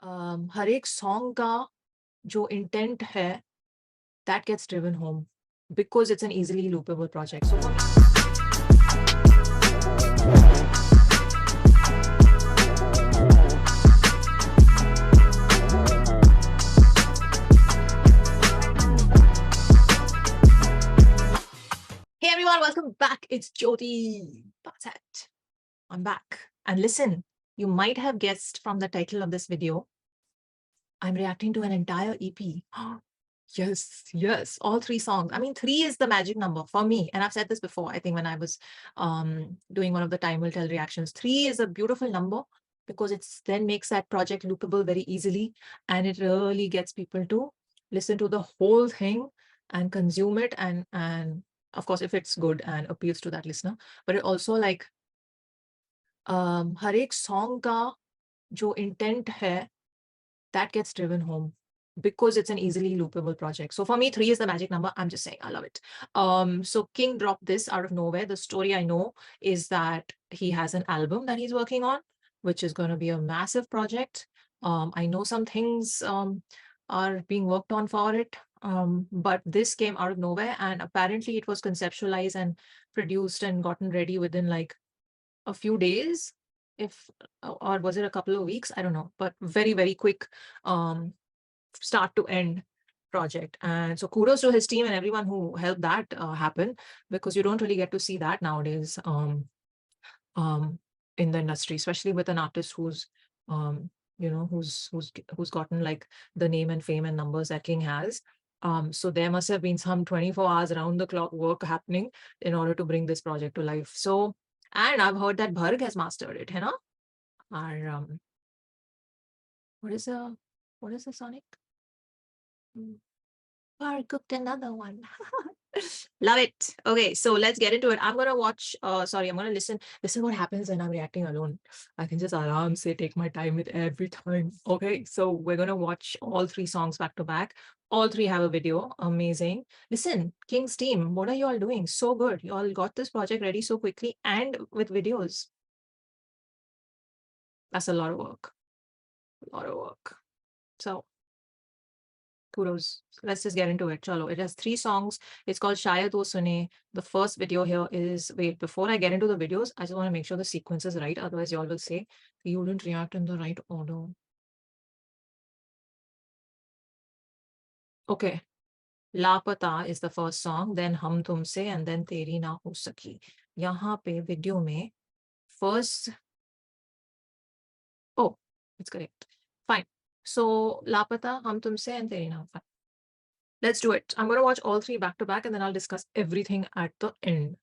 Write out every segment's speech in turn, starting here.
हर एक सॉन्ग का जो इंटेंट है that gets driven home because it's an easily loopable project. So for me, hey everyone, welcome back. It's Jyoti. That's it. I'm back. And listen, you might have guessed from the title of this video, I'm reacting to an entire EP. Yes, yes, all three songs. I mean, three is the magic number for me. And I've said this before, I think when I was doing one of the Time Will Tell reactions. Three is a beautiful number because it's then makes that project loopable very easily. And it really gets people to listen to the whole thing and consume it. And of course, if it's good and appeals to that listener. But it also like हर एक song का जो intent है that gets driven home because it's an easily loopable project. So for me, three is the magic number. I'm just saying, I love it. So King dropped this out of nowhere. The story I know is that he has an album that he's working on, which is going to be a massive project. I know some things are being worked on for it. But this came out of nowhere, and apparently it was conceptualized and produced and gotten ready within like a few days, if or was it a couple of weeks? I don't know, but very, very quick start to end project. And so kudos to his team and everyone who helped that happen, because you don't really get to see that nowadays in the industry, especially with an artist who's who's gotten like the name and fame and numbers that King has. So there must have been some 24 hours around the clock work happening in order to bring this project to life. So, and I've heard that Bharg has mastered it, you know? Our what is the Sonic? Bharg cooked another one. Love it. Okay, so let's get into it. I'm gonna watch. Sorry, I'm gonna listen. Listen what happens when I'm reacting alone. I can just aram say take my time with every time. Okay, so we're gonna watch all three songs back to back. All three have a video. Amazing. Listen, King's team, what are you all doing? So good. You all got this project ready so quickly and with videos. That's a lot of work. A lot of work. So kudos. Let's just get into it. Chalo. It has three songs. It's called Shayad Woh Sune. The first video here is, wait, before I get into the videos, I just want to make sure the sequence is right. Otherwise, y'all will say you didn't react in the right order. Okay. Laapata is the first song, then Hum Tumse, and then Teri Ho Na Saki. Yahan pe video mein first. Oh, it's correct. Fine. So Laapata, Hum Tumse, and Teri Na. Fine. Let's do it. I'm going to watch all three back to back, and then I'll discuss everything at the end.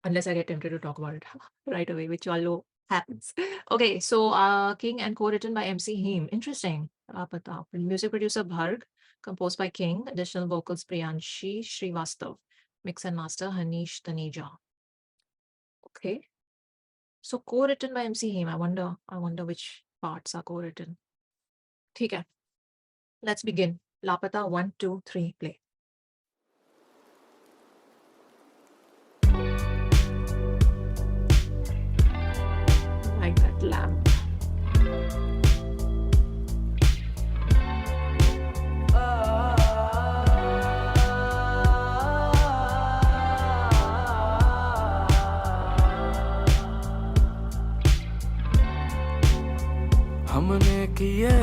Unless I get tempted to talk about it right away, which all know happens. Okay, so King and co-written by MC Heem. Interesting. Laapata. Music producer Bharg, composed by King. Additional vocals Priyanshi Srivastav. Mix and master Hanish Taneja. Okay. So co-written by MC Heem. I wonder which parts are co-written. Okay. Let's begin. Laapata 1, 2, 3, play. Like that lamp. हमने किए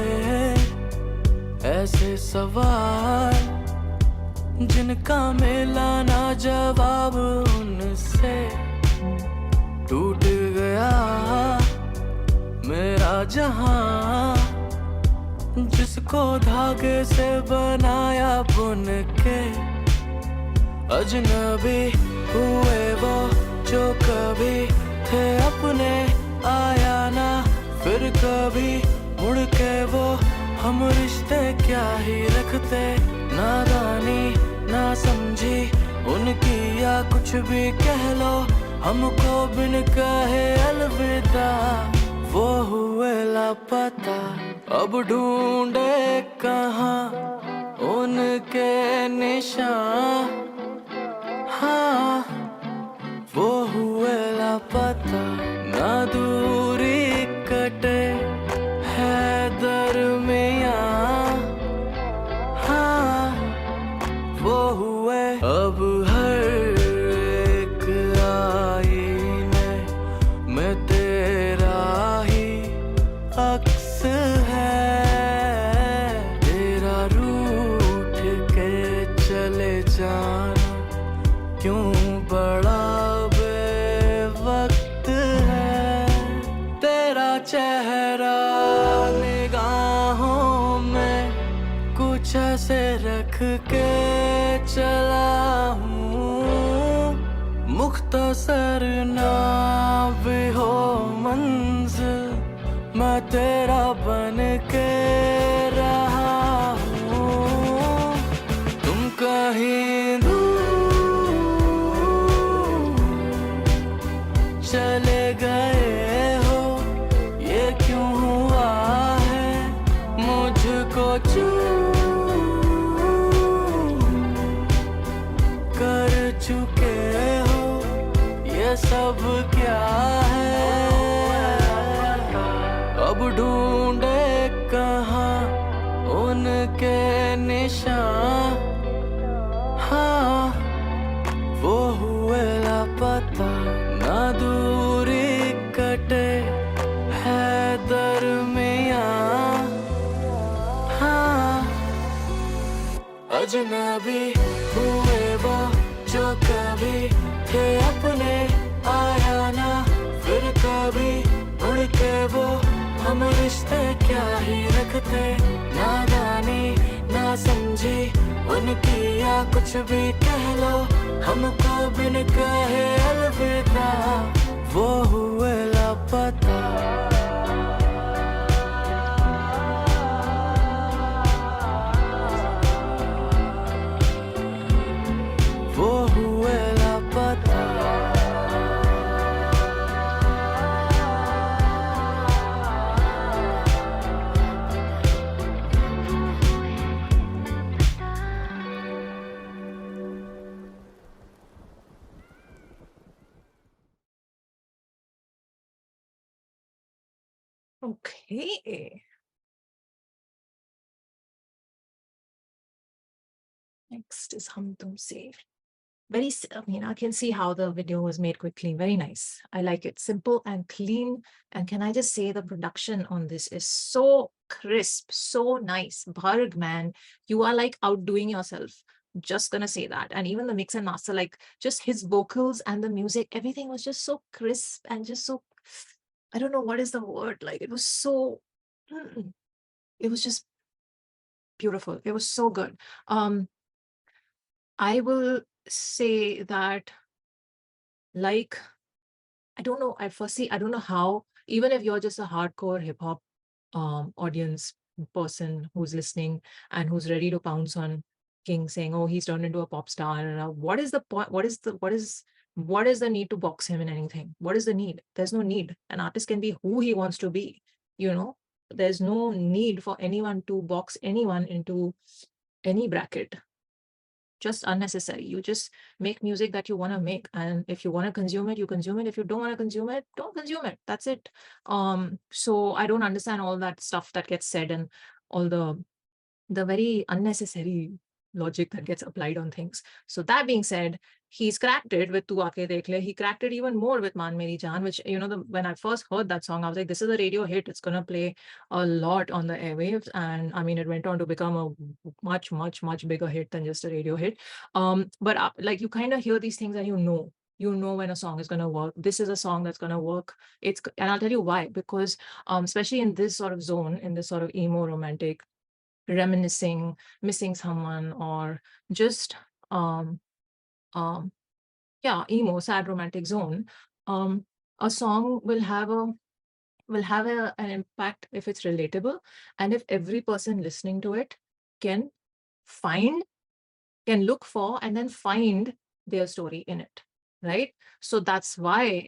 ऐसे सवाल जिनका मिला ना जवाब उनसे टूट गया मेरा जहां जिसको धागे से बनाया बुन के अजनबी हुए वो जो कभी थे अपने आया ना फिर कभी मुड़ के वो हम रिश्ते क्या ही रखते नादानी ना समझी उनकी या कुछ भी कह लो हमको बिन कहे अलविदा वो हुए लापता अब ढूंढे कहाँ उनके निशान हाँ वो हुए लापता ना दूरी कटे है है तेरा रूठ के चले जाना क्यों बड़ा बेवक्त है तेरा चेहरा निगाहों में कुछ ऐसे रख के चला हूँ मुख्तसर ना भी हो मंजिल मैं तेरा बन के रहा हूँ तुम कहीं दूर चले गए हो ये क्यों हुआ है मुझको कर चुके हो ये सब क्या है अब ढूंढे कहाँ उनके निशान हाँ वो हुए लापता ना दूरी कटे है दरमियाँ हाँ अजनबी हुए वो जो कभी थे अपने आया ना फिर कभी उड़ के वो हम रिश्ते क्या ही रखते नादानी ना समझी उनकी या कुछ भी कह लो हमको बिन कहे अलविदा वो हुए लापता वो हुए लापता Okay. Next is Hum Tumse. I mean, I can see how the video was made quickly. Very nice. I like it. Simple and clean. And can I just say the production on this is so crisp, so nice. Bharg, man, you are like outdoing yourself. Just gonna say that. And even the mix and master, like just his vocals and the music, everything was just so crisp and just so, I don't know what is the word. Like it was so, it was just beautiful. It was so good. I will say that, like, I don't know, at first, see, I don't know how, even if you're just a hardcore hip hop audience person who's listening and who's ready to pounce on King saying, oh, he's turned into a pop star. What is the point? What is the need to box him in anything? What is the need? There's no need. An artist can be who he wants to be, you know? There's no need for anyone to box anyone into any bracket. Just unnecessary. You just make music that you want to make, and if you want to consume it, you consume it. If you don't want to consume it, don't consume it. That's it. So I don't understand all that stuff that gets said and all the very unnecessary logic that gets applied on things. So that being said, he's cracked it with Tu Aake Dekh Le. He cracked it even more with Man Meri Jaan, which, you know, when I first heard that song, I was like, this is a radio hit. It's going to play a lot on the airwaves. And I mean, it went on to become a much, much, much bigger hit than just a radio hit. But like, you kind of hear these things and you know when a song is going to work. This is a song that's going to work. And I'll tell you why, because especially in this sort of zone, in this sort of emo romantic, reminiscing, missing someone, or just yeah, emo, sad romantic zone, a song will have an impact if it's relatable, and if every person listening to it can look for and then find their story in it, right? So that's why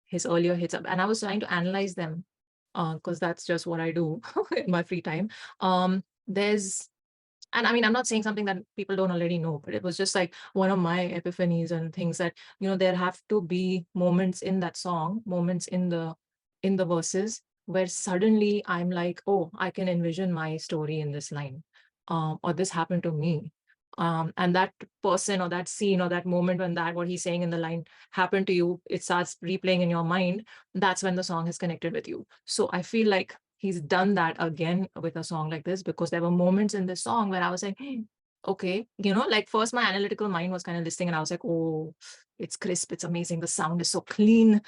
his earlier hits up, and I was trying to analyze them because that's just what I do in my free time. There's And I mean, I'm not saying something that people don't already know, but it was just like one of my epiphanies and things that, you know, there have to be moments in that song, moments in the verses where suddenly I'm like, oh, I can envision my story in this line, or this happened to me. And that person or that scene or that moment when what he's saying in the line happened to you, it starts replaying in your mind. That's when the song has connected with you. So I feel like he's done that again with a song like this, because there were moments in this song where I was like, okay, like first my analytical mind was kind of listening and I was like, oh, it's crisp, it's amazing, the sound is so clean.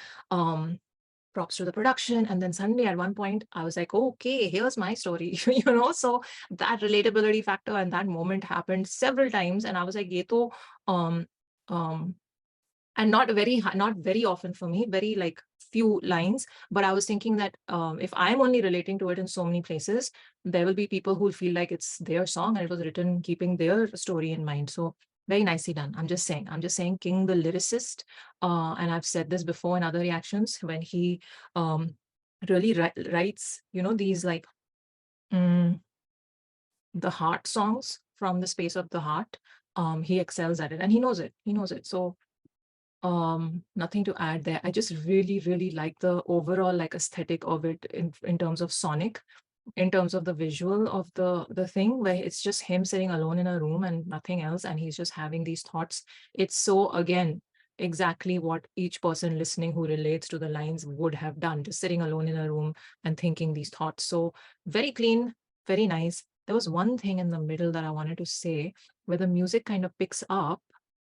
Props to the production. And then suddenly at one point I was like, oh, okay, here's my story. So that relatability factor and that moment happened several times, and I was like, ye to um um and not very often for me, very like few lines, but I was thinking that if I'm only relating to it in so many places, there will be people who feel like it's their song and it was written keeping their story in mind. So very nicely done. I'm just saying King the lyricist, and I've said this before in other reactions, when he um really writes these like mm, the heart songs from the space of the heart. He excels at it, and he knows it. So nothing to add there. I just really, really like the overall like aesthetic of it in terms of sonic, in terms of the visual of the thing, where it's just him sitting alone in a room and nothing else, and he's just having these thoughts. It's so, again, exactly what each person listening who relates to the lines would have done, just sitting alone in a room and thinking these thoughts. So very clean, very nice. There was one thing in the middle that I wanted to say, where the music kind of picks up.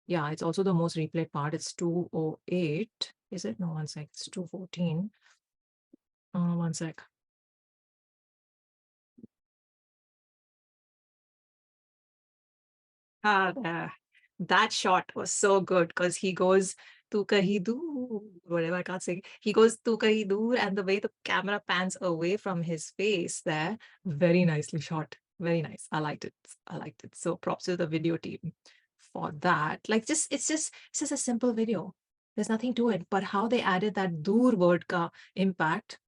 Yeah, it's also the most replayed part. It's 208. Is it? No, one sec. It's 214. One sec. That shot was so good because he goes "Tu kahi dur," whatever, I can't say. He goes "Tu kahi dur," and the way the camera pans away from his face there, very nicely shot. Very nice. I liked it. I liked it. So props to the video team for that. Like, it's just a simple video. There's nothing to it, but how they added that "dur" word ka impact,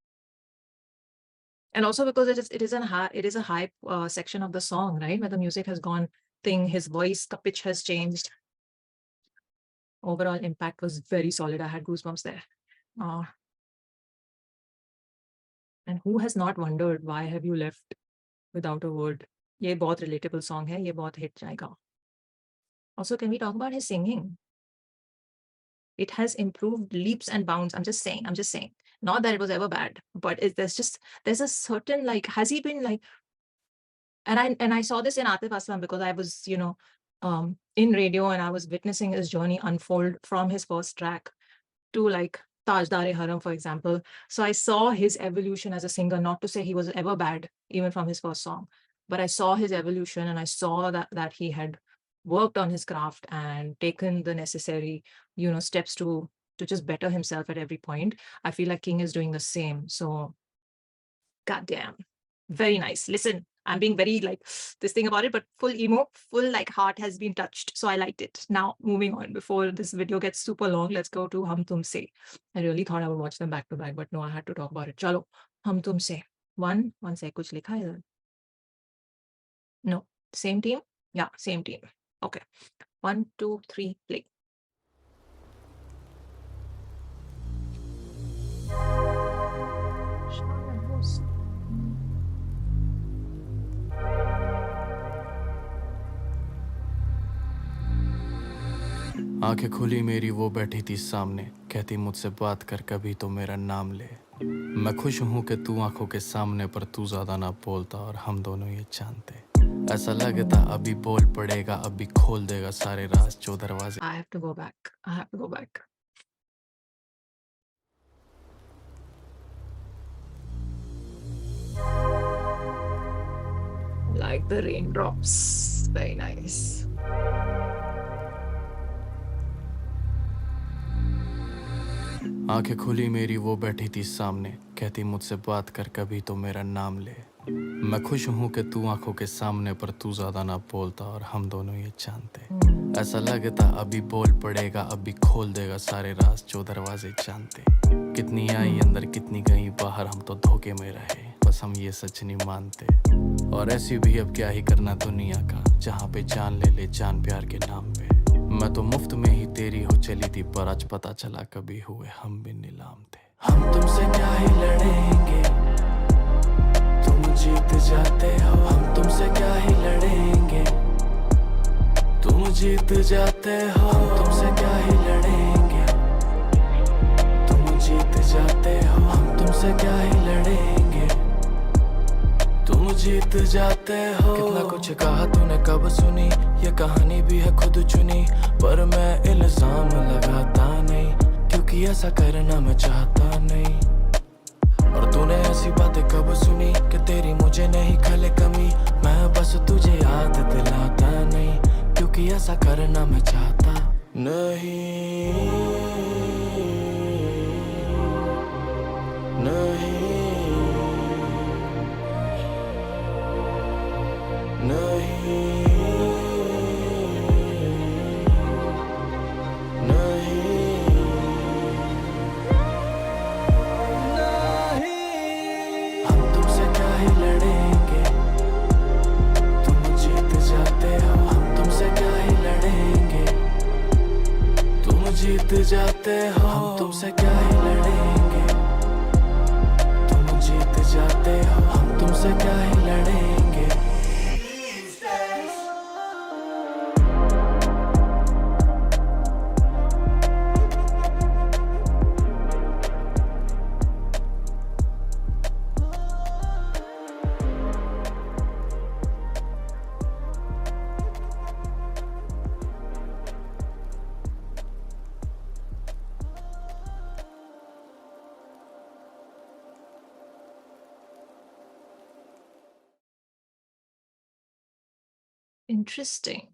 and also because it is a high section of the song, right, where the music has gone thing, his voice, the pitch has changed. Overall impact was very solid. I had goosebumps there. Uh, and who has not wondered why have you left without a word? ये बहुत relatable song है, ये बहुत hit जाएगा. Also, can we talk about his singing? It has improved leaps and bounds. I'm just saying. Not that it was ever bad, but there's a certain, like, has he been like, and I saw this in Atif Aslam because I was, in radio, and I was witnessing his journey unfold from his first track to like Tajdar-e-Haram, for example. So I saw his evolution as a singer, not to say he was ever bad, even from his first song, but I saw his evolution, and I saw that he had worked on his craft and taken the necessary, steps to just better himself at every point. I feel like King is doing the same. So goddamn, very nice. Listen, I'm being very like this thing about it, but full emo, full like heart has been touched. So I liked it. Now moving on, before this video gets super long, let's go to Hum Tumse. I really thought I would watch them back to back, but no, I had to talk about it. Chalo, Hum Tumse. One sec, kuch likha hai idhar? No, same team? Yeah, same team. Okay. 1, 2, 3, play. Shayad Woh Sune. आंखें खुली मेरी वो बैठी थी सामने, कहती मुझसे बात कर कभी तो मेरा नाम ले। मैं खुश हूँ कि तू आंखों के सामने, पर तू ज्यादा ना बोलता और हम दोनों ये जानते। ऐसा लगता अभी बोल पड़ेगा, अभी खोल देगा सारे राज जो दरवाजे। I have to go back. I have to go back. Like the raindrops. Very nice. आंखें खुली मेरी वो बैठी थी सामने, कहती मुझसे बात कर कभी तो मेरा नाम ले। मैं खुश हूँ कि तू आंखों के सामने, पर तू ज्यादा ना बोलता और हम दोनों ये जानते। ऐसा लगता अभी बोल पड़ेगा, अभी खोल देगा सारे राज जो दरवाजे जानते। कितनी आई अंदर कितनी गई बाहर, हम तो धोखे में रहे, बस हम ये सच नहीं मानते। और ऐसी भी अब क्या ही करना दुनिया का, जहाँ पे जान ले ले जान प्यार के नाम पे। मैं तो मुफ्त में ही तेरी हो चली थी, पर आज पता चला कभी हुए हम भी नीलाम थे। हम तुमसे क्या ही लड़ेंगे, तुम जीत जाते हो। हम तुमसे क्या ही लड़ेंगे, तुम जीत जाते हो। हम तुमसे क्या ही लड़ेंगे, तुम जीत जाते हो। हम तुमसे क्या ही लड़ेंगे, जीत जाते हो। कितना कुछ कहा तूने कब सुनी, ये कहानी भी है खुद चुनी, पर मैं इल्जाम लगाता नहीं, क्योंकि ऐसा करना मैं चाहता नहीं। और तूने ऐसी बातें कब सुनी कि तेरी मुझे नहीं खले कमी, मैं बस तुझे याद दिलाता नहीं, क्योंकि ऐसा करना मैं चाहता नहीं। नहीं नहीं नहीं। हम तुमसे क्या ही लड़ेंगे, तुम जीत जाते हो। हम तुमसे क्या ही लड़ेंगे, तुम जीत जाते हो। हम तुमसे क्या ही लड़ेंगे, तुम जीत जाते हो। हम तुमसे क्या ही लड़ेंगे। Interesting.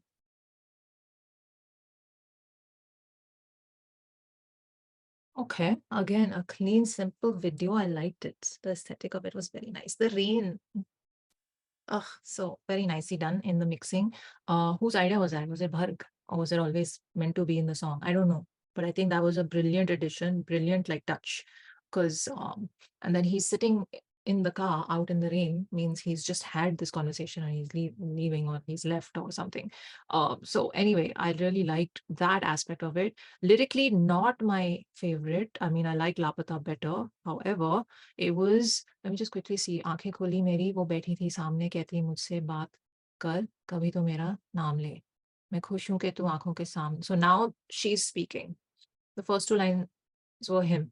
Okay, again, a clean, simple video. I liked it. The aesthetic of it was very nice. The rain, so very nicely done in the mixing. Whose idea was that? Was it Bharg? Or was it always meant to be in the song? I don't know. But I think that was a brilliant addition, brilliant like touch. Because and then he's sitting in the car out in the rain, means he's just had this conversation and he's leaving or he's left or something. So anyway, I really liked that aspect of it. Lyrically, not my favorite. I mean, I like Laapata better. However, it was, let me just quickly see. आंखें खोली मेरी, वो बैठी थी सामने, कहती मुझसे बात कर, कभी तो मेरा नाम ले, मैं खुश हूं कि तू आंखों के सामने. So now she's speaking. The first two lines were him.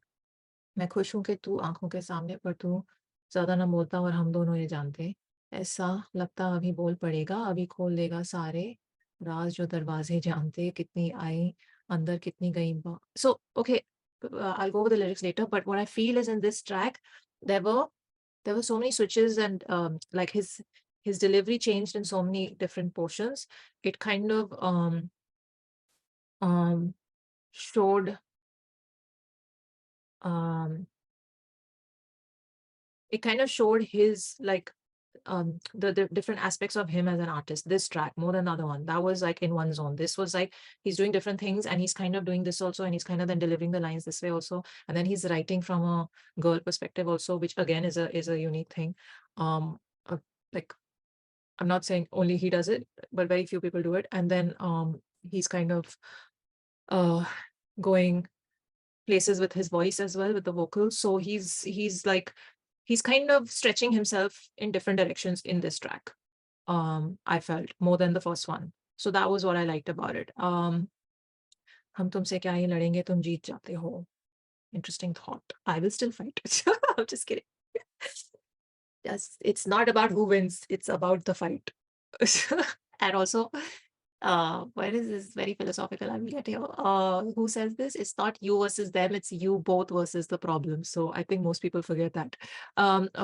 मैं खुश हूं कि तू आंखों के सामने, पर तू ज्यादा ना बोलता और हम दोनों ये जानते, ऐसा लगता अभी बोल पड़ेगा, अभी खोल देगा सारे राज जो दरवाजे जानते, कितनी आई अंदर कितनी गई So okay, I'll go over the lyrics later, but what I feel is in this track there were so many switches and like his delivery changed in so many different portions. It kind of um showed um it kind of showed his like the different aspects of him as an artist. This track more than the other one, that was like in one zone. This was like he's doing different things and he's kind of doing this also, and he's kind of then delivering the lines this way also, and then he's writing from a girl perspective also, which again is a unique thing. um uh, like I'm not saying only he does it, but very few people do it. And then he's kind of uh going places with his voice as well, with the vocals. So he's like he's kind of stretching himself in different directions in this track. I felt more than the first one. So that was what I liked about it. हम तुमसे क्या ही लड़ेंगे, तुम जीत जाते हो. Interesting thought. I will still fight. I'm just kidding. Yes, it's not about who wins, it's about the fight. And also, where is this very philosophical? I will get here. Who says this? It's not you versus them, it's you both versus the problem. So I think most people forget that.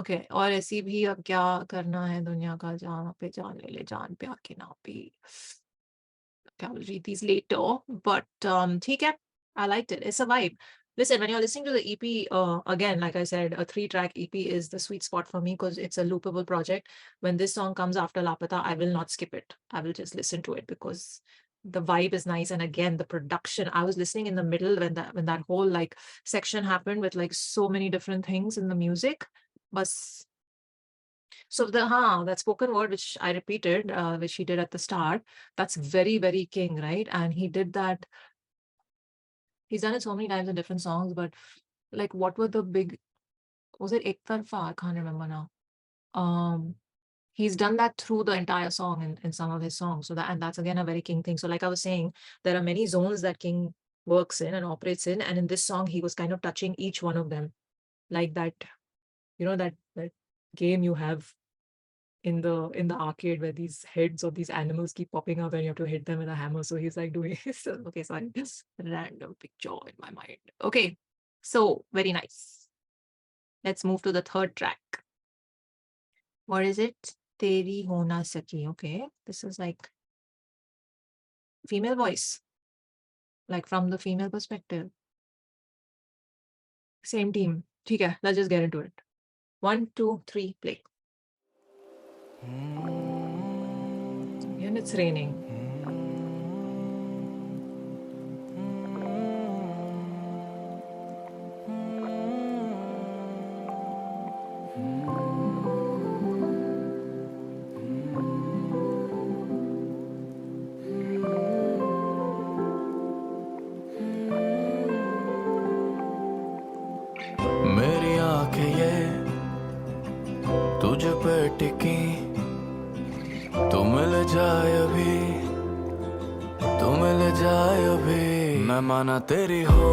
Okay. और ऐसी भी अब क्या करना है दुनिया का, जहाँ पे जान ले ले जान पे आके ना P. Okay, I'll read these later, but ठीक है. I liked it. It's a vibe. Listen, when you're listening to the EP, again, like I said, a 3-track EP is the sweet spot for me because it's a loopable project. When this song comes after Laapata, I will not skip it. I will just listen to it because the vibe is nice. And again, the production, I was listening in the middle when that whole like section happened with like so many different things in the music. But so that spoken word which I repeated, which he did at the start, that's very, very King, right? And he did that. He's done it so many times in different songs, but like what were the big, was it Ek Tarfa? I can't remember now. He's done that through the entire song in some of his songs. So that's again a very King thing. So like I was saying, there are many zones that King works in and operates in. And in this song, he was kind of touching each one of them. Like that, that game you have in the arcade where these heads of these animals keep popping up and you have to hit them with a hammer. So he's like doing so, okay, sorry. Random picture in my mind. Okay. So very nice. Let's move to the third track. What is it? Teri Ho Na Saki. Okay. This is like female voice. Like from the female perspective. Same team. Okay, let's just get into it. 1, 2, 3, play. And it's raining. मेरी आंखें ये तुझ पे टिकी, तू मिल जाए अभी, तू मिल जाए अभी। मैं माना तेरी हो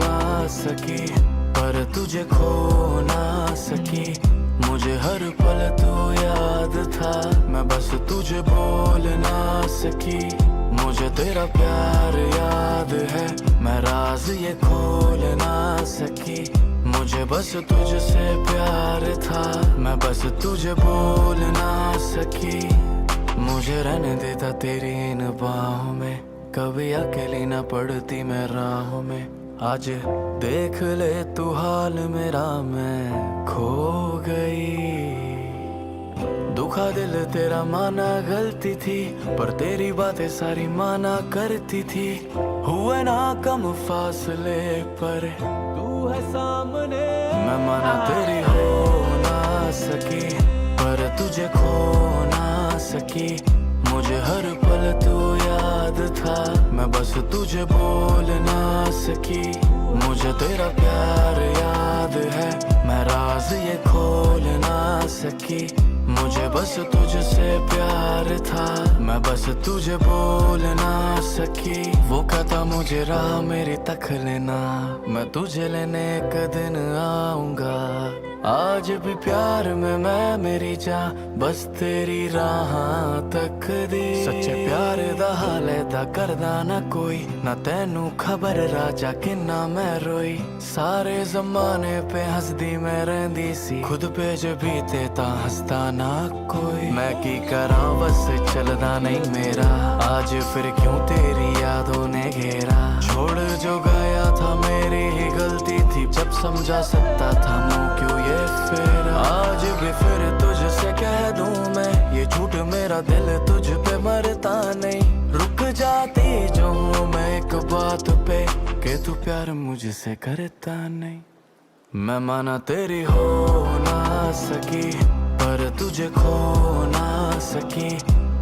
ना सकी, पर तुझे खो ना सकी। मुझे हर पल तू याद था, मैं बस तुझे बोल ना सकी। मुझे तेरा प्यार याद है, मैं राज ये खोल ना सकी। मुझे बस तुझसे प्यार था, मैं बस तुझे बोल ना सकी। मुझे रहने देता तेरी इन बाहों में, कभी अकेली ना पड़ती मैं राहों में। आज देख ले तू हाल मेरा, मैं खो गई। दुखा दिल तेरा माना गलती थी, पर तेरी बातें सारी माना करती थी। हुए ना कम फासले पर तू है सामने। मैं माना तेरी हो ना सकी, पर तुझे खो ना सकी। मुझे हर पल तू याद था, मैं बस तुझे बोल ना सकी। मुझे तेरा प्यार याद है, मैं राज ये खोल ना सकी। मुझे बस तुझसे प्यार था, मैं बस तुझे बोल ना सकी। वो कहता मुझे राह मेरी तक लेना, मैं तुझे लेने एक दिन आऊंगा। आज भी प्यार में मैं मेरी जान, बस तेरी राह तक दी। सच्चे प्यार दा हाल दा करदा ना कोई, ना तैनू खबर राजा किन्ना मैं रोई। सारे जमाने पे हंसदी मैं रहंदी सी, खुद पे जो बीते ता हंसदा ना कोई। मैं की करा बस चलदा नहीं मेरा, आज फिर क्यों तेरी यादों ने घेरा। छोड़ जो गया था मेरी ही गलती थी, जब समझा सकता था मुँह क्यों ये फेरा। आज भी फिर तुझसे कह दूं मैं, ये झूठ मेरा दिल तुझ पे मरता नहीं। रुक जाती जो हूँ मैं एक बात पे, कि तू प्यार मुझसे करता नहीं। मैं माना तेरी हो ना सकी, पर तुझे खो ना सकी।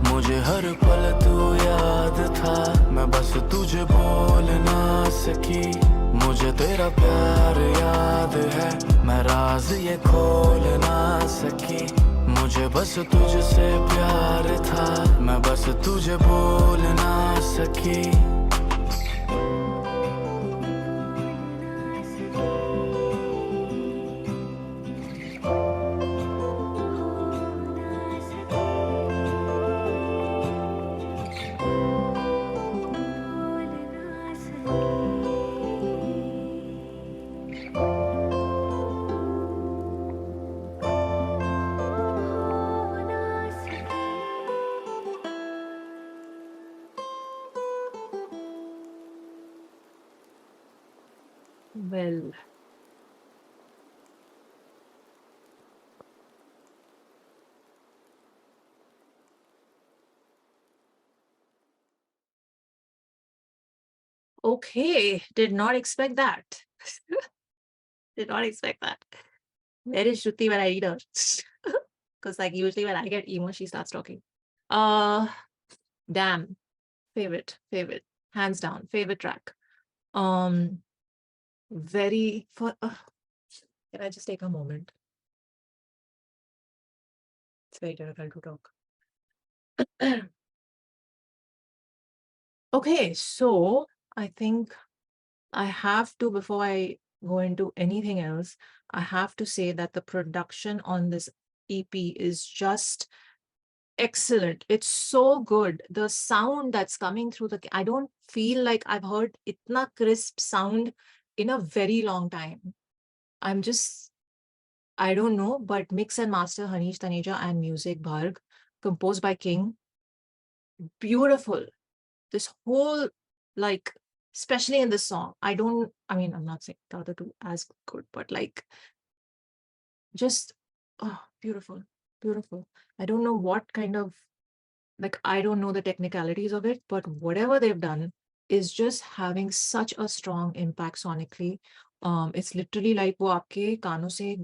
मुझे हर पल तू याद था, मैं बस तुझे बोल ना सकी। मुझे तेरा प्यार याद है, मैं राज ये खोल ना सकी। मुझे बस तुझसे प्यार था, मैं बस तुझे बोल ना सकी। Well, okay, did not expect that. Did not expect that. Where is Shruti when I read her? Because like usually when I get emo, she starts talking. Uh damn. Favorite, hands down, favorite track. Very for can I just take a moment? It's very difficult to talk. Okay, so I think I have to, before I go into anything else, I have to say that the production on this EP is just excellent. It's so good. The sound that's coming through I don't feel like I've heard itna crisp sound in a very long time. I'm just, I don't know, but mix and master Hanish Taneja and music Bharg, composed by King. Beautiful. This whole, like, especially in this song, I mean, I'm not saying the other two as good, but like, just, oh, beautiful, beautiful. I don't know what kind of, like, I don't know the technicalities of it, but whatever they've done is just having such a strong impact sonically. It's literally like wo aapke kanon se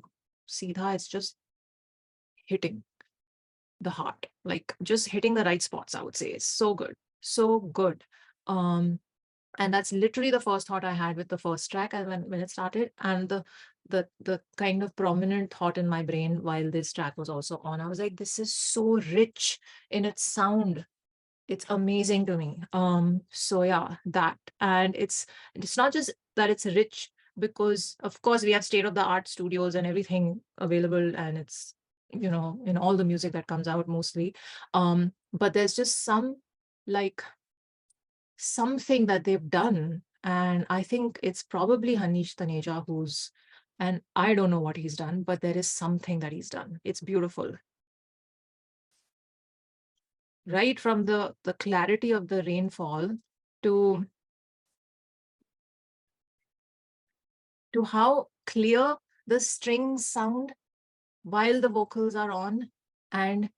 seedha, it's just hitting the heart, like just hitting the right spots, I would say. It's so good, so good. Um, and that's literally the first thought I had with the first track and when it started, and the kind of prominent thought in my brain while this track was also on. I was like, this is so rich in its sound. It's amazing to me. So yeah, that. And it's not just that it's rich, because of course we have state of the art studios and everything available, and it's, you know, in all the music that comes out mostly. But there's just some, like, something that they've done, and I think it's probably Hanish Taneja who's, and I don't know what he's done, but there is something that he's done. It's beautiful. Right from the clarity of the rainfall to how clear the strings sound while the vocals are on, and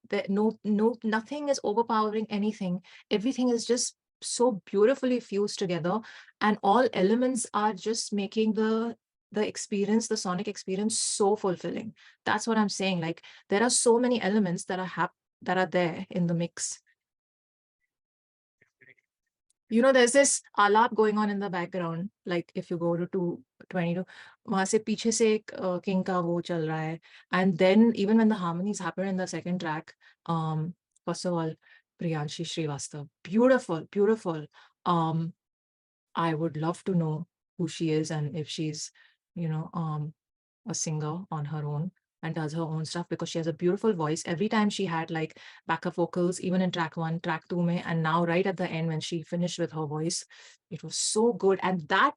nothing is overpowering anything. Everything is just so beautifully fused together, and all elements are just making the experience, the sonic experience, so fulfilling. That's what I'm saying. Like, there are so many elements that are there in the mix. You know, there's this alap going on in the background. Like, if you go to 222, वहां से पीछे से एक King का वो चल रहा है. And then even when the harmonies happen in the second track, first of all, Priyanshi Srivastav, beautiful, beautiful. Um, I would love to know who she is and if she's, you know, a singer on her own and does her own stuff, because she has a beautiful voice. Every time she had like backup vocals, even in track 1, track 2 mein, and now right at the end when she finished with her voice, it was so good. And that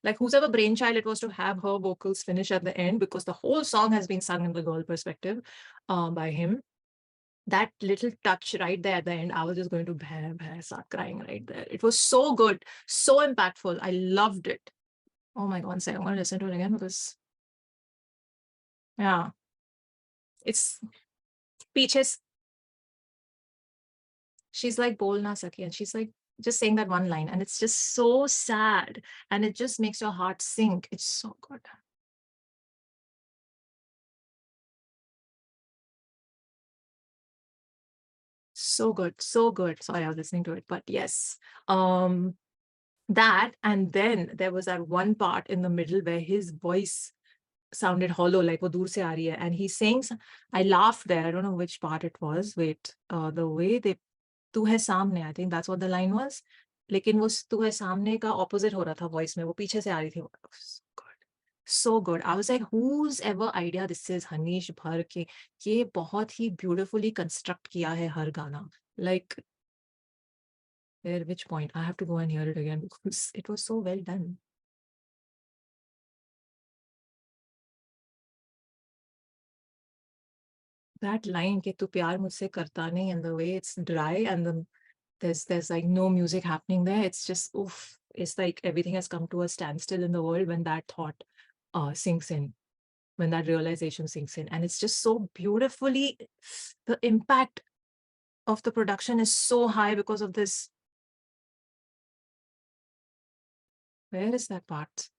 like, whose ever brainchild it was to have her vocals finish at the end, because the whole song has been sung in the girl perspective by him. That little touch right there at the end, I was just going to start crying right there. It was so good, so impactful. I loved it. Oh my God, one second, I'm going to listen to it again because, yeah, it's Peaches. She's like Bol Na Saki, and she's like just saying that one line, and it's just so sad, and it just makes your heart sink. It's so good. So good, so good. Sorry, I was listening to it, but yes. That, and then there was that one part in the middle where his voice sounded hollow, like wo dur se aa rahi hai, and he's saying, I laughed there. I don't know which part it was. Wait, the way they, तू है सामने, I think that's what the line was. लेकिन वो तू है सामने का opposite हो रहा था voice में, वो पीछे से आ रही थी. So good, so good. I was like, whose ever idea this is? Hanish Bhar के ये बहुत ही beautifully construct किया है हर गाना. Like, at which point I have to go and hear it again because it was so well done. That line ke tu pyar mujhse karta nahi, and the way it's dry and there's like no music happening there. It's just oof. It's like everything has come to a standstill in the world when that thought sinks in, when that realization sinks in, and it's just so beautifully. The impact of the production is so high because of this. Where is that part?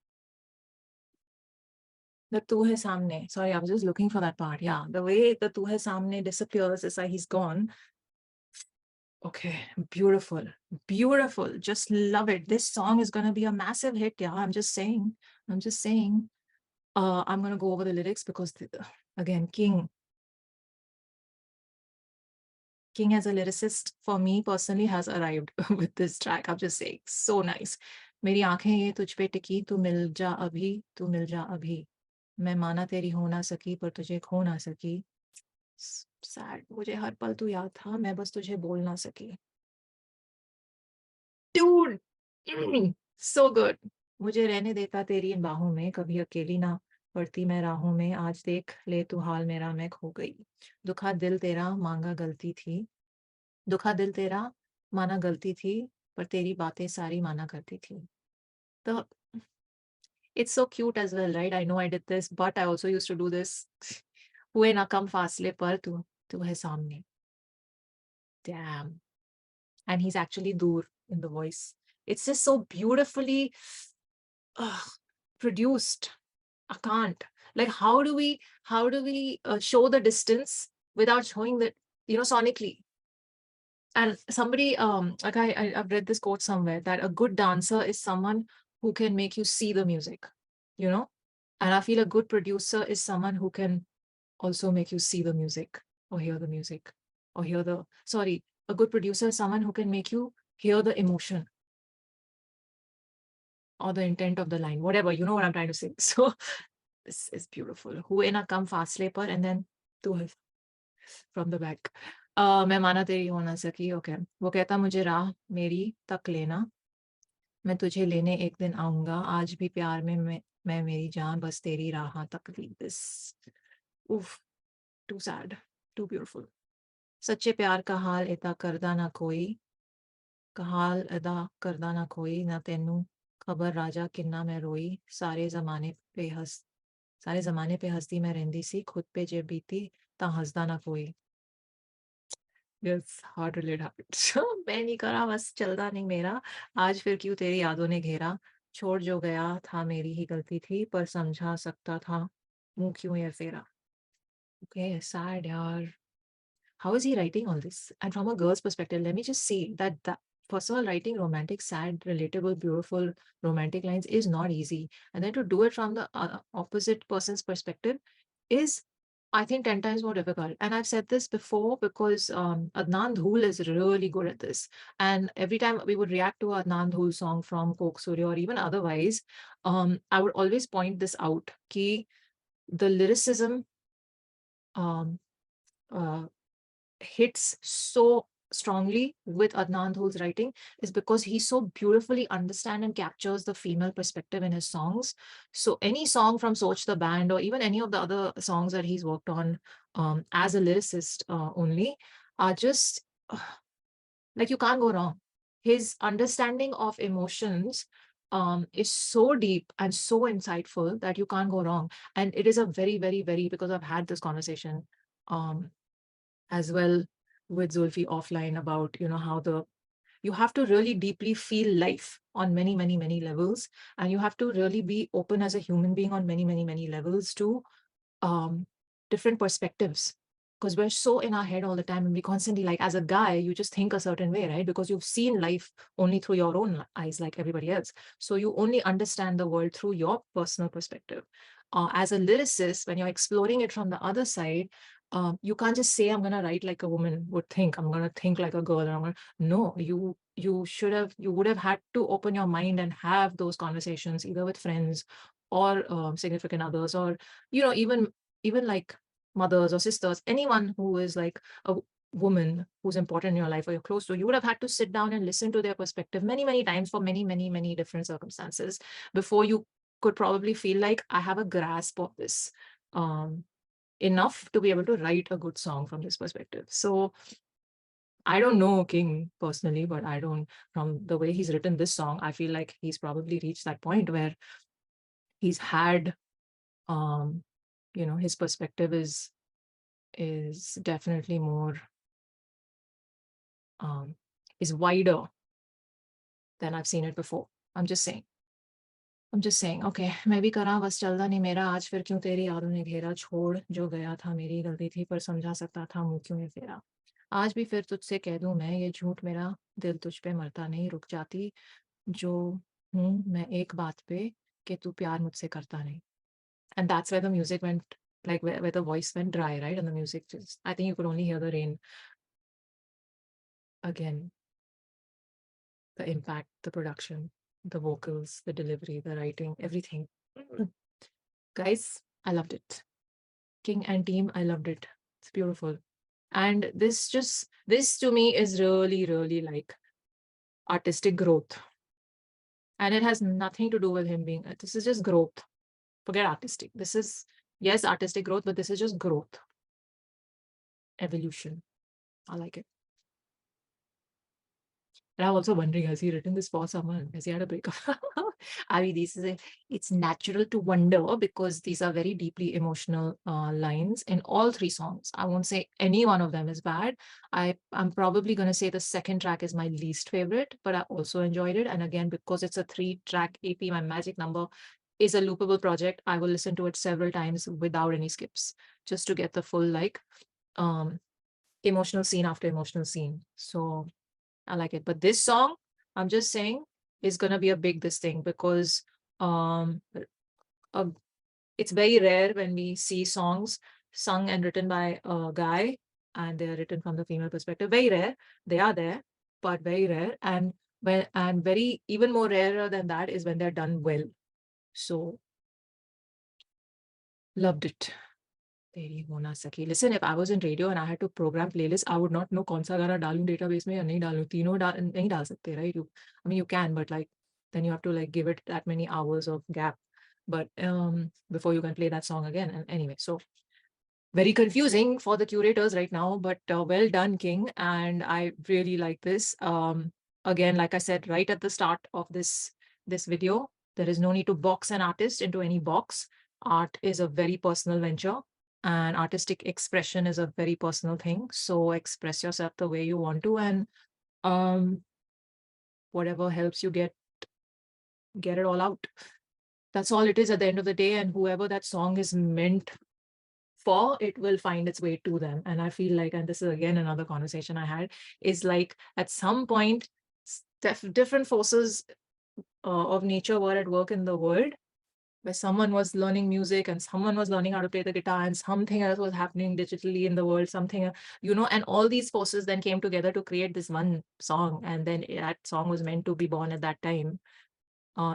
The tu hai samne. Sorry, I was just looking for that part. Yeah, the way the tu hai samne disappears, it's like he's gone. Okay, beautiful, beautiful. Just love it. This song is gonna be a massive hit. Yeah, I'm just saying. I'm just saying. I'm gonna go over the lyrics because again, King as a lyricist for me personally has arrived with this track. I'm just saying, so nice. मेरी आंखें ये तुझ पे टिकी, तू मिल जा अभी, तू मिल जा अभी. मैं माना तेरी हो ना सकी पर तुझे खो ना सकी। सैड, मुझे हर पल तू याद था, मैं बस तुझे बोल ना सकी। Dude! So good. मुझे रहने देता तेरी इन बाहों में, कभी अकेली ना पड़ती मैं राहों में, आज देख ले तू हाल मेरा, मैं खो गई। दुखा दिल तेरा मांगा गलती थी, दुखा दिल तेरा माना गलती थी, पर तेरी बातें सारी माना करती थी। तो it's so cute as well, right? I know I did this, but I also used to do this. हुए ना कम फासले पर तू तू है सामने. Damn. And he's actually dur in the voice. It's just so beautifully ugh, produced. I can't. Like, how do we show the distance without showing that, sonically? And somebody, like I've read this quote somewhere that a good dancer is someone who can make you see the music, you know? And I feel a good producer is someone who can also make you see the music or hear the music or hear the, sorry, a good producer is someone who can make you hear the emotion or the intent of the line, whatever, you know what I'm trying to say. So this is beautiful. Hue na kam fasle par, and then tu hai from the back. मैं माना तेरी हो ना सकी, okay. वो कहता मुझे राह मेरी तक लेना, मैं तुझे लेने एक दिन आऊंगा, आज भी प्यार में मैं मेरी जान बस तेरी राह तक ली। दिस उफ, टू सैड, टू ब्यूटीफुल। सच्चे प्यार का हाल इता करदा ना कोई, कहाल अदा करदा ना कोई, ना तेनू खबर राजा किन्ना मैं रोई, सारे जमाने पे हस्ती मैं रहिंदी सी, खुद पे जे बीती तां हसदा ना कोई। Yes, heart relate habit. मैं नहीं करा बस चलदा नहीं मेरा, आज फिर क्यों तेरी यादों ने घेरा, छोड़ जो गया था मेरी ही गलती थी, पर समझा सकता था मुंह क्यों ये फेरा। ओके, सैड यार। How is he writing all this? And from a girl's perspective, let me just say that first of all, writing romantic, sad, relatable, beautiful romantic lines is not easy. And then to do it from the opposite person's perspective is, I think, 10 times more difficult. And I've said this before because Adnan Dhul is really good at this. And every time we would react to a Adnan Dhul song from Coke Surya or even otherwise, I would always point this out, ki the lyricism um, uh, hits so strongly with Adnan Dhul's writing is because he so beautifully understands and captures the female perspective in his songs. So any song from Soch the Band or even any of the other songs that he's worked on as a lyricist only are just like you can't go wrong. His understanding of emotions is so deep and so insightful that you can't go wrong. And it is a very, very, very, because I've had this conversation um, as well with Zulfi offline about, how you have to really deeply feel life on many, many, many levels. And you have to really be open as a human being on many, many, many levels to um, different perspectives. Because we're so in our head all the time, and we constantly, like, as a guy, you just think a certain way, right? Because you've seen life only through your own eyes, like everybody else. So you only understand the world through your personal perspective. As a lyricist, when you're exploring it from the other side, you can't just say, I'm gonna write like a woman would think, I'm gonna think like a girl, and I'm gonna, no, you would have had to open your mind and have those conversations either with friends or significant others, or even like mothers or sisters, anyone who is like a woman who's important in your life or you're close to, you would have had to sit down and listen to their perspective many, many times for many, many, many different circumstances before you could probably feel like I have a grasp of this enough to be able to write a good song from this perspective. So I don't know King personally, but I don't, from the way he's written this song, I feel like he's probably reached that point where he's had um his perspective is definitely more um is wider than I've seen it before. I'm just saying, okay, मैं भी करा बस चलदा नहीं मेरा, आज फिर क्यों तेरी यादों ने घेरा, छोड़ जो गया था मेरी गलती थी, पर समझा सकता था मुंह क्यों ये फेरा, आज भी फिर तुझसे कह दूं मैं ये झूठ, मेरा दिल तुझ पे मरता नहीं, रुक जाती जो हूं मैं एक बात पे कि तू प्यार मुझसे करता नहीं. And that's where the music went, like where the voice went dry, right? And the music just, I think you could only hear the rain again, the impact, the production, the vocals, the delivery, the writing, everything. Guys, I loved it. King and team, I loved it. It's beautiful. And this to me is really, really like artistic growth. And it has nothing to do with him being, this is just growth. Forget artistic. This is, yes, artistic growth, but this is just growth, evolution. I like it. And I'm also wondering, has he written this for someone? Has he had a breakup? I mean, it's natural to wonder because these are very deeply emotional lines in all three songs. I won't say any one of them is bad. I'm probably going to say the second track is my least favorite, but I also enjoyed it. And again, because it's a 3-track EP, my magic number is a loopable project. I will listen to it several times without any skips, just to get the full like emotional scene after emotional scene. So I like it. But this song, I'm just saying, is gonna be a big this thing because um uh, it's very rare when we see songs sung and written by a guy and they're written from the female perspective. Very rare. They are there, but very rare. And very even more rarer than that is when they're done well. So loved it. Teri Ho Na Saki. Listen, if I was in radio and I had to program playlist, I would not know कौन सा गाना डालूं database में या नहीं डालूं. तीनों नहीं डाल सकते, right? I mean, you can, but like then you have to like give it that many hours of gap. But before you can play that song again. And anyway, so very confusing for the curators right now, but well done, King. And I really like this. Again, like I said, right at the start of this video, there is no need to box an artist into any box. Art is a very personal venture and artistic expression is a very personal thing. So express yourself the way you want to, and whatever helps you get it all out. That's all it is at the end of the day. And whoever that song is meant for, it will find its way to them. And I feel like, and this is again another conversation I had, is like at some point, different forces of nature were at work in the world, where someone was learning music and someone was learning how to play the guitar and something else was happening digitally in the world, something, and all these forces then came together to create this one song. And then that song was meant to be born at that time.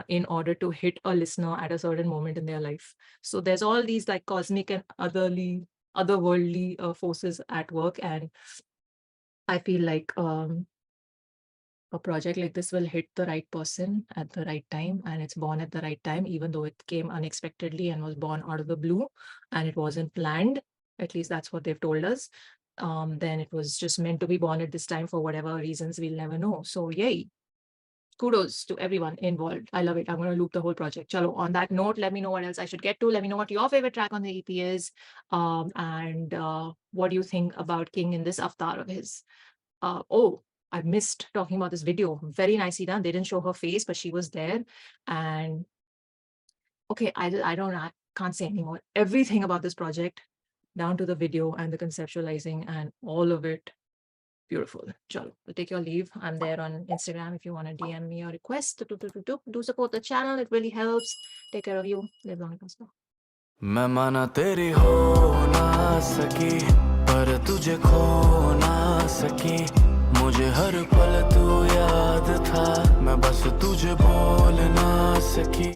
In order to hit a listener at a certain moment in their life. So there's all these like cosmic and otherworldly forces at work. And I feel like a project like this will hit the right person at the right time, and it's born at the right time, even though it came unexpectedly and was born out of the blue and it wasn't planned. At least that's what they've told us. Then it was just meant to be born at this time for whatever reasons we'll never know. So yay. Kudos to everyone involved. I love it. I'm going to loop the whole project. Chalo, on that note, let me know what else I should get to. Let me know what your favorite track on the EP is. And what do you think about King in this avatar of his? Oh, I missed talking about this video. Very nicely done. They didn't show her face, but she was there. And okay, I can't say anymore. Everything about this project, down to the video and the conceptualizing and all of it, beautiful. Chalo, we'll take your leave. I'm there on Instagram if you want to DM me or request. Do support the channel. It really helps. Take care of you. Live long and prosper. मैं माना तेरी हो ना सकी पर तुझे खो ना सकी मुझे हर पल तू याद था मैं बस तुझे बोल ना सकी